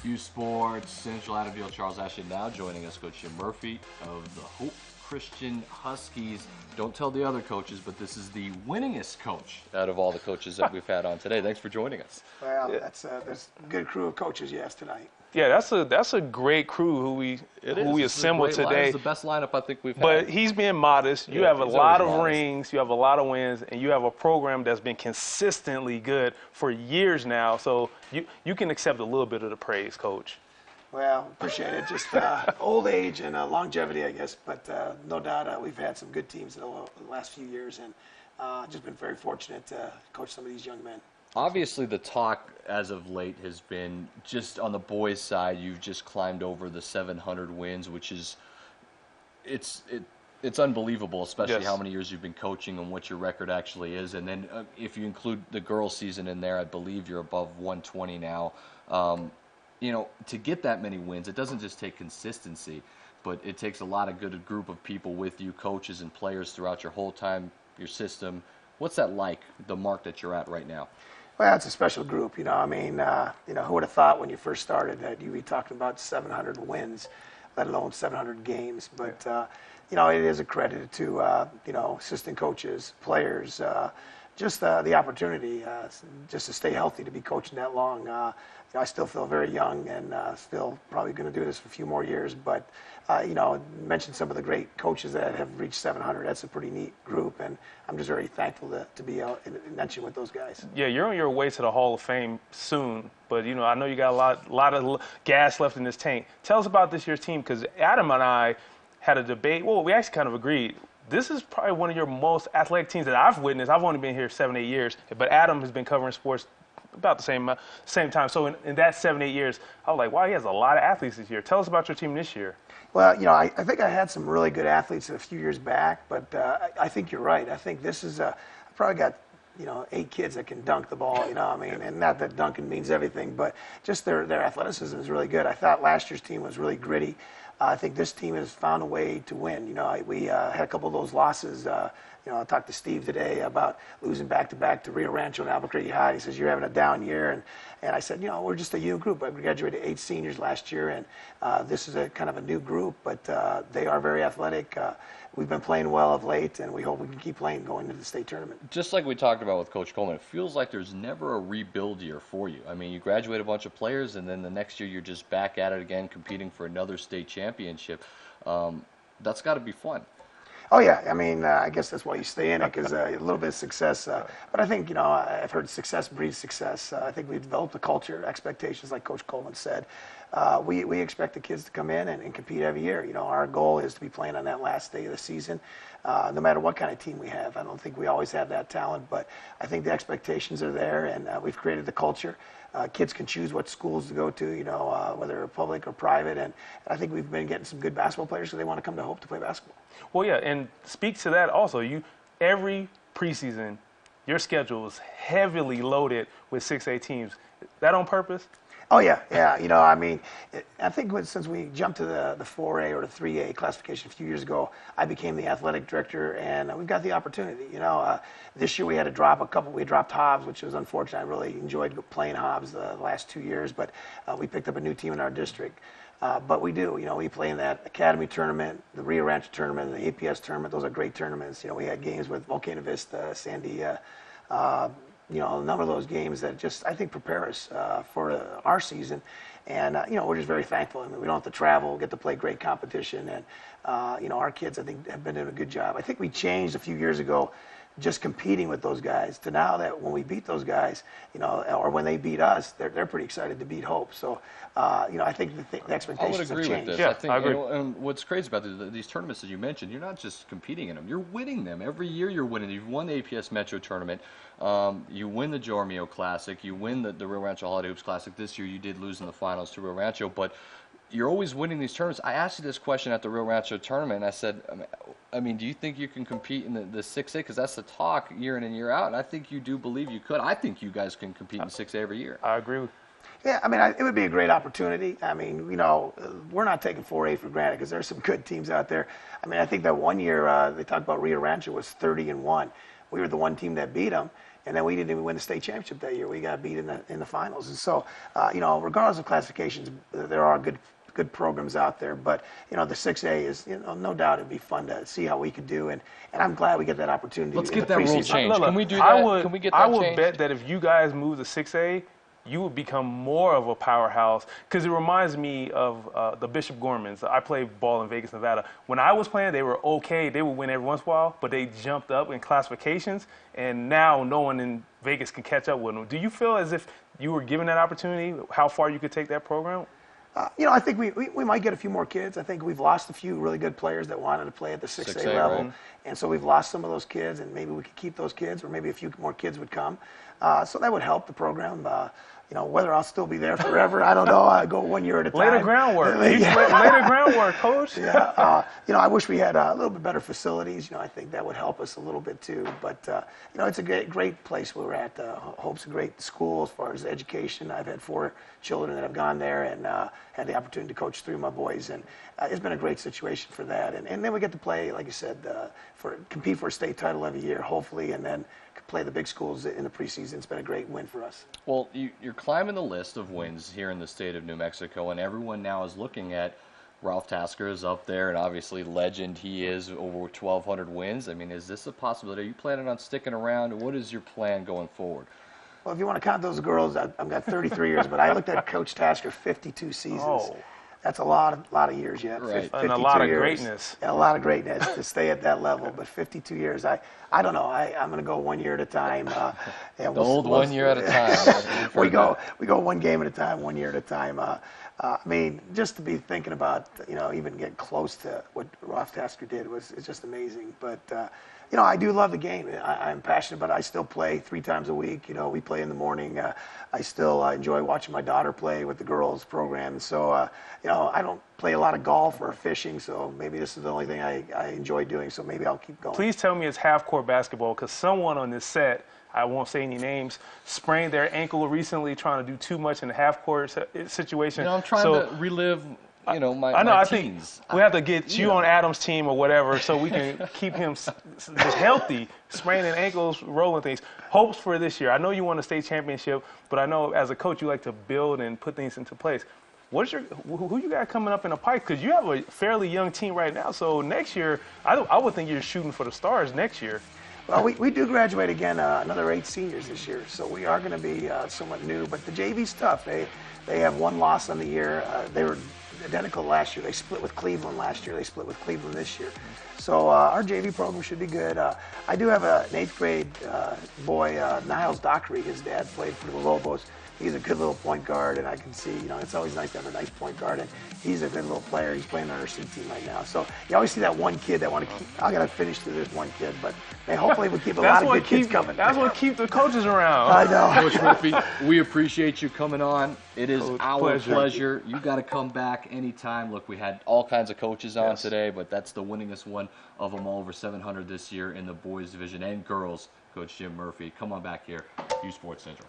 uSports, Central Adamville, Charles Ashley. Now joining us, Coach Jim Murphy of the Hope Christian Huskies. Don't tell the other coaches, but this is the winningest coach out of all the coaches that we've had on today. Thanks for joining us. Well, that's a good crew of coaches you asked tonight. Yeah, that's a great crew who we assembled today. It's the best lineup I think we've had. But he's being modest. You have a lot of rings, you have a lot of wins, and you have a program that's been consistently good for years now. So you can accept a little bit of the praise, Coach. Well, appreciate it. Just old age and longevity, I guess. But no doubt we've had some good teams in the last few years, and just been very fortunate to coach some of these young men. Obviously, the talk as of late has been just on the boys' side. You've just climbed over the 700 wins, which is it's unbelievable, especially how many years you've been coaching and what your record actually is. And then if you include the girls' season in there, I believe you're above 120 now. You know, to get that many wins, it doesn't just take consistency, but it takes a lot of good group of people with you, coaches and players throughout your whole time, your system. What's that like, the mark that you're at right now? Well, it's a special group, you know. I mean, who would have thought when you first started that you'd be talking about 700 wins, let alone 700 games. But, it is a credit to, assistant coaches, players, just the opportunity just to stay healthy, to be coaching that long. I still feel very young and still probably going to do this for a few more years. But, mentioned some of the great coaches that have reached 700. That's a pretty neat group, and I'm just very thankful to be mentioned with those guys. Yeah, you're on your way to the Hall of Fame soon, but, I know you got a lot of gas left in this tank. Tell us about this year's team, because Adam and I had a debate. Well, we actually kind of agreed. This is probably one of your most athletic teams that I've witnessed. I've only been here 7-8 years, but Adam has been covering sports about the same time. So in that 7-8 years, I was like, wow, he has a lot of athletes this year. Tell us about your team this year. Well, I think I had some really good athletes a few years back, but I think you're right. I think this is I probably got 8 kids that can dunk the ball. And not that dunking means everything, but just their athleticism is really good. I thought last year's team was really gritty. I think this team has found a way to win. We had a couple of those losses. I talked to Steve today about losing back-to-back to Rio Rancho and Albuquerque High. He says, you're having a down year. And I said, we're just a young group. I graduated 8 seniors last year, and this is a kind of a new group, but they are very athletic. We've been playing well of late, and we hope we can keep playing going into the state tournament. Just like we talked about with Coach Coleman, it feels like there's never a rebuild year for you. I mean, you graduate a bunch of players, and then the next year you're just back at it again, competing for another state championship. That's got to be fun. Oh, yeah. I mean, I guess that's why you stay in it, because a little bit of success. But I think, I've heard success breeds success. I think we've developed a culture, expectations, like Coach Coleman said. We expect the kids to come in and compete every year. Our goal is to be playing on that last day of the season, no matter what kind of team we have. I don't think we always have that talent, but I think the expectations are there, and we've created the culture. Kids can choose what schools to go to, whether public or private, and I think we've been getting some good basketball players, so they want to come to Hope to play basketball. Well, yeah, and speak to that also. Every preseason, your schedule is heavily loaded with 6A teams. Is that on purpose? Oh, yeah. I think since we jumped to the 4A or the 3A classification a few years ago, I became the athletic director, and we've got the opportunity. This year we had to drop a couple. We dropped Hobbs, which was unfortunate. I really enjoyed playing Hobbs the last 2 years, but we picked up a new team in our district. But we do. We play in that academy tournament, the Rio Rancho tournament, and the APS tournament. Those are great tournaments. We had games with Volcano Vista, Sandia, a number of those games that just, I think, prepare us for our season. And, we're just very thankful. I mean, we don't have to travel, get to play great competition. And, our kids, I think, have been doing a good job. I think we changed a few years ago just competing with those guys to now that when we beat those guys, or when they beat us, they're pretty excited to beat Hope. So, I think the expectations have changed. I would agree with this. Yeah, I think, I agree. And what's crazy about these tournaments that you mentioned, you're not just competing in them, you're winning them. Every year you're winning. You've won the APS Metro Tournament. You win the Jormio Classic. You win the Rio Rancho Holiday Hoops Classic. This year you did lose in the finals to Rio Rancho, but you're always winning these tournaments. I asked you this question at the Rio Rancho tournament, and I said, do you think you can compete in the 6A? Because that's the talk year in and year out, and I think you do believe you could. I think you guys can compete in 6A every year. I agree with you. Yeah, it would be a great opportunity. We're not taking 4A for granted because there's some good teams out there. I think that one year they talked about Rio Rancho was 30-1. We were the one team that beat them. And then we didn't even win the state championship that year. We got beat in the finals. And so, regardless of classifications, there are good programs out there. But, the 6A is, no doubt it'd be fun to see how we could do. And I'm glad we get that opportunity. Let's get that rule changed. Look, can we do that? Can we get that I would changed? bet that if you guys move to 6A, you would become more of a powerhouse, because it reminds me of the Bishop Gormans. I played ball in Vegas, Nevada. When I was playing, they were okay. They would win every once in a while, but they jumped up in classifications, and now no one in Vegas can catch up with them. Do you feel as if you were given that opportunity, how far you could take that program? I think we might get a few more kids. I think we've lost a few really good players that wanted to play at the 6A level. Right. And so we've lost some of those kids, and maybe we could keep those kids, or maybe a few more kids would come. So that would help the program. Whether I'll still be there forever, I don't know. I go 1 year at a time. Lay the groundwork. Lay the groundwork, Coach. Yeah. I wish we had a little bit better facilities. I think that would help us a little bit too. But it's a great place where we're at. Hope's a great school as far as education. I've had 4 children that have gone there, and had the opportunity to coach 3 of my boys, and it's been a great situation for that. And then we get to play, like you said, compete for a state title every year, hopefully, and then play the big schools in the preseason. It's been a great win for us. Well, you're climbing the list of wins here in the state of New Mexico, and everyone now is looking at Ralph Tasker is up there, and obviously legend he is, over 1,200 wins. I mean, is this a possibility? Are you planning on sticking around? What is your plan going forward? Well, if you want to count those girls, I've got 33 years, but I looked at Coach Tasker 52 seasons. Oh. That's a lot of years yet. Right. And a lot of years. greatness. And a lot of greatness to stay at that level. But 52 years, I don't know. I'm going to go 1 year at a time. The old 1 year at a time. we go one game at a time, 1 year at a time. I mean, just to be thinking about, even getting close to what Ralph Tasker did it's just amazing. But, I do love the game. I'm passionate about it. I still play 3 times a week. We play in the morning. I still enjoy watching my daughter play with the girls program. So, I don't play a lot of golf or fishing, so maybe this is the only thing I enjoy doing, so maybe I'll keep going. Please tell me it's half-court basketball, because someone on this set, I won't say any names, sprained their ankle recently trying to do too much in the half-court situation. I'm trying to relive, my I teens. think we have to get you on Adam's team or whatever, so we can keep him just healthy, spraining ankles, rolling things. Hopes for this year. I know you won a state championship, but I know as a coach you like to build and put things into place. Who you got coming up in the pipe? Because you have a fairly young team right now. So next year, I would think you're shooting for the stars next year. Well, we do graduate again, another 8 seniors this year, so we are going to be somewhat new. But the JV's tough. They have 1 loss on the year. They were identical last year. They split with Cleveland last year. They split with Cleveland this year. So our JV program should be good. I do have an 8th grade boy, Niles Dockery. His dad played for the Lobos. He's a good little point guard, and I can see, it's always nice to have a nice point guard, and he's a good little player. He's playing on our C team right now. So you always see that one kid that want to keep. I got to finish through this one kid, but hopefully we keep a lot of good kids coming. That's what keeps the coaches around. I know. Coach Murphy, we appreciate you coming on. It is our pleasure. You got to come back anytime. Look, we had all kinds of coaches on today, but that's the winningest one of them all, over 700 this year in the boys division and girls. Coach Jim Murphy, come on back here, uSports Central.